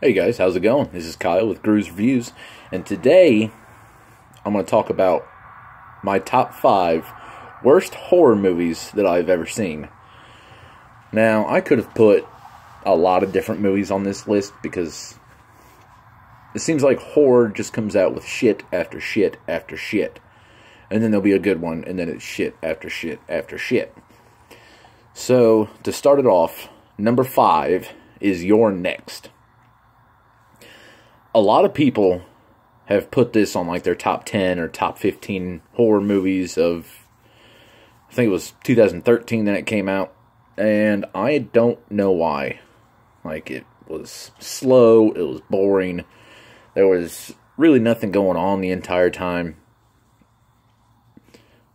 Hey guys, how's it going? This is Kyle with Grooves Reviews, and today I'm going to talk about my top 5 worst horror movies that I've ever seen. Now, I could have put a lot of different movies on this list because it seems like horror just comes out with shit after shit after shit. And then there'll be a good one, and then it's shit after shit after shit. So, to start it off, number 5 is You're Next. A lot of people have put this on like their top 10 or top 15 horror movies of, I think it was 2013 that it came out, and I don't know why. Like, it was slow, it was boring, there was really nothing going on the entire time.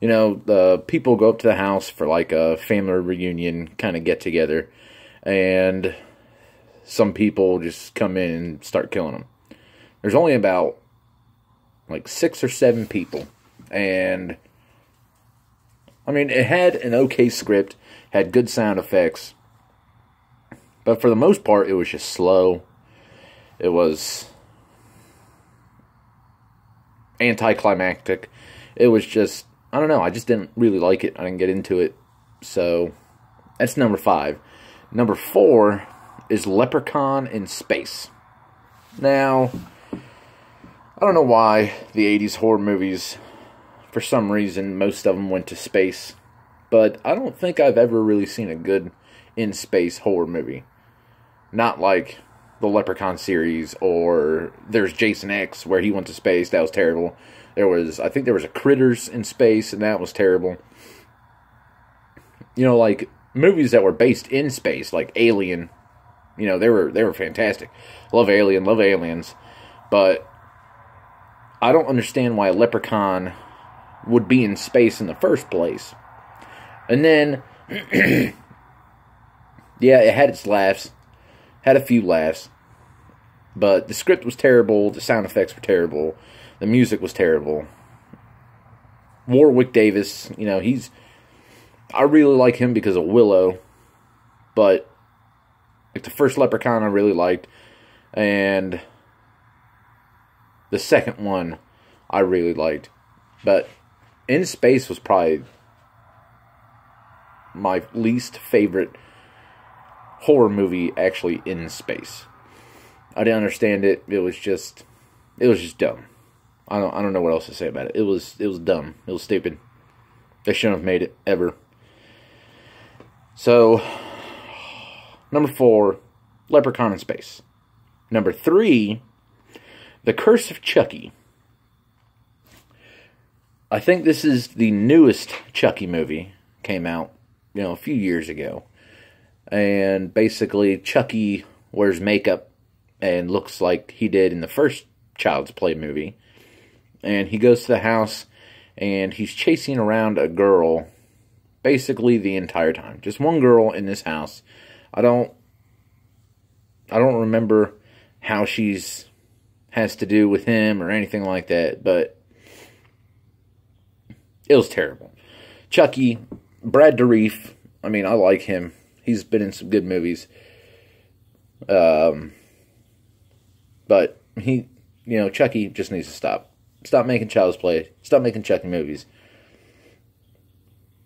You know, the people go up to the house for like a family reunion kind of get together, and some people just come in and start killing them. There's only about like 6 or 7 people, and I mean, it had an okay script, had good sound effects, but for the most part it was just slow. It was anticlimactic. It was just, I don't know, I just didn't really like it. I didn't get into it. So that's number 5. Number 4 is Leprechaun in Space. Now, I don't know why the 80s horror movies, for some reason, most of them went to space. But I don't think I've ever really seen a good in-space horror movie. Not like the Leprechaun series, or there's Jason X, where he went to space. That was terrible. I think there was a Critters in space, and that was terrible. You know, like, movies that were based in space, like Alien, you know, they were fantastic. Love Alien, love Aliens. But I don't understand why a leprechaun would be in space in the first place. And then, yeah, it had its laughs. Had a few laughs. But the script was terrible. The sound effects were terrible. The music was terrible. Warwick Davis, you know, I really like him because of Willow. But like the first Leprechaun I really liked. And the second one I really liked. But In Space was probably my least favorite horror movie actually in space. I didn't understand it. It was just dumb. I don't know what else to say about it. It was dumb. It was stupid. They shouldn't have made it ever. So, number 4, Leprechaun in Space. Number 3, The Curse of Chucky. I think this is the newest Chucky movie. Came out, you know, a few years ago. And basically, Chucky wears makeup and looks like he did in the first Child's Play movie. And he goes to the house, and he's chasing around a girl basically the entire time. Just one girl in this house. I don't remember how she's has to do with him or anything like that, but it was terrible. Chucky, Brad Dourif, I mean, I like him. He's been in some good movies. But Chucky just needs to stop. Stop making Child's Play. Stop making Chucky movies.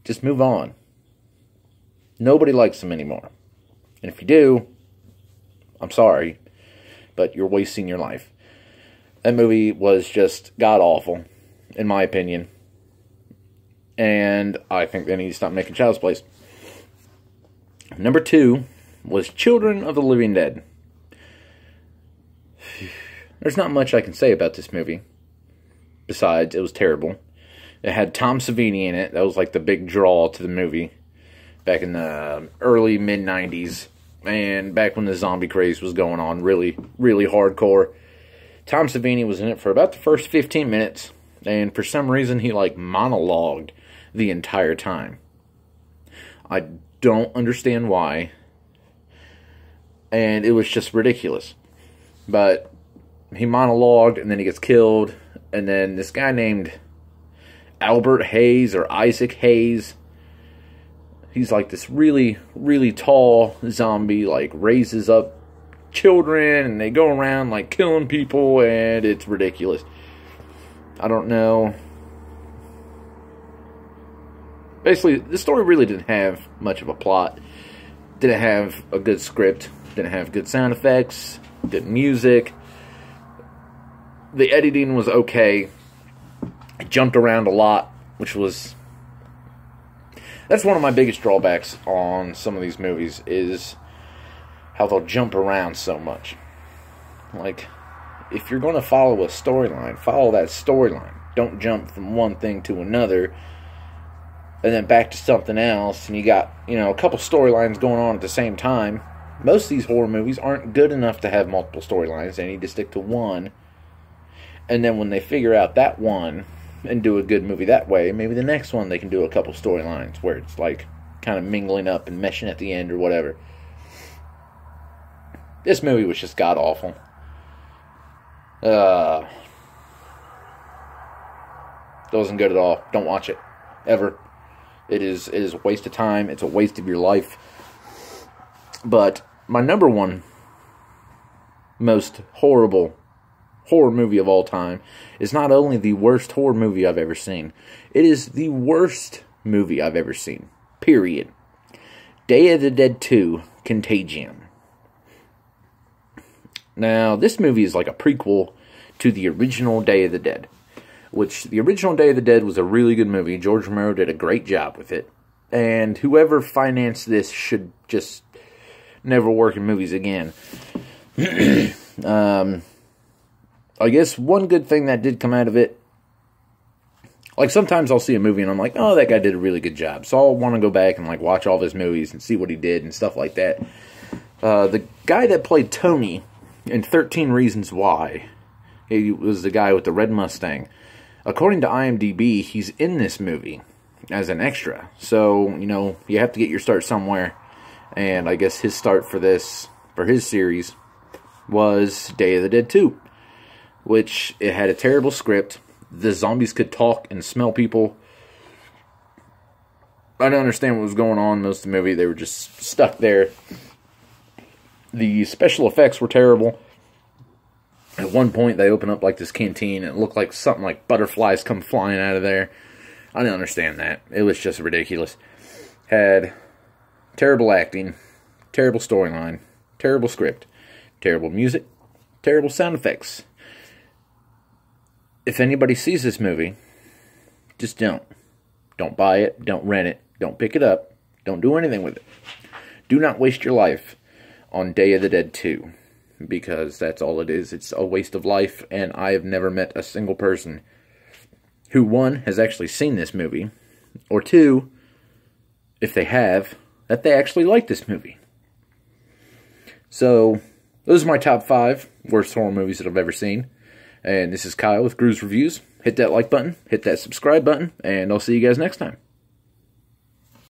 Just move on. Nobody likes him anymore. And if you do, I'm sorry, but you're wasting your life. That movie was just god-awful, in my opinion. And I think they need to stop making Child's Plays. Number 2 was Children of the Living Dead. There's not much I can say about this movie. Besides, it was terrible. It had Tom Savini in it. That was like the big draw to the movie. Back in the early, mid-90s. And back when the zombie craze was going on. Really, really hardcore. Tom Savini was in it for about the first 15 minutes. And for some reason, he like monologued the entire time. I don't understand why. And it was just ridiculous. But he monologued, and then he gets killed. And then this guy named Albert Hayes or Isaac Hayes, He's like this really, really tall zombie, like raises up children, and they go around like killing people, and it's ridiculous. I don't know. Basically, the story really didn't have much of a plot. Didn't have a good script. Didn't have good sound effects. Good music. The editing was okay. It jumped around a lot, which was... That's one of my biggest drawbacks on some of these movies, is how they'll jump around so much. Like, if you're going to follow a storyline, follow that storyline. Don't jump from one thing to another, and then back to something else, and you got, you know, a couple storylines going on at the same time. Most of these horror movies aren't good enough to have multiple storylines. They need to stick to one. And then when they figure out that one and do a good movie that way, maybe the next one they can do a couple storylines where it's like kind of mingling up and meshing at the end or whatever. This movie was just god-awful. It wasn't good at all. Don't watch it. Ever. It is a waste of time. It's a waste of your life. But my number one most horrible horror movie of all time is not only the worst horror movie I've ever seen, it is the worst movie I've ever seen. Period. Day of the Dead 2, Contagion. Now, this movie is like a prequel to the original Day of the Dead, which the original Day of the Dead was a really good movie. George Romero did a great job with it, and whoever financed this should just never work in movies again. I guess one good thing that did come out of it, like sometimes I'll see a movie and I'm like, oh, that guy did a really good job. So I'll want to go back and like watch all of his movies and see what he did and stuff like that. The guy that played Tony in 13 Reasons Why, he was the guy with the red Mustang. According to IMDb, he's in this movie as an extra. So, you know, you have to get your start somewhere. And I guess his start for this, for his series, was Day of the Dead 2. Which, it had a terrible script. The zombies could talk and smell people. I didn't understand what was going on most of the movie. They were just stuck there. The special effects were terrible. At one point, they open up like this canteen, and it looked like something like butterflies come flying out of there. I didn't understand that. It was just ridiculous. Had terrible acting, terrible storyline, terrible script, terrible music, terrible sound effects. If anybody sees this movie, just don't. Don't buy it, don't rent it, don't pick it up, don't do anything with it. Do not waste your life on Day of the Dead 2. Because that's all it is. It's a waste of life, and I have never met a single person who, one, has actually seen this movie, or two, if they have, that they actually like this movie. So, those are my top 5 worst horror movies that I've ever seen. And this is Kyle with Grooves Reviews. Hit that like button, hit that subscribe button, and I'll see you guys next time.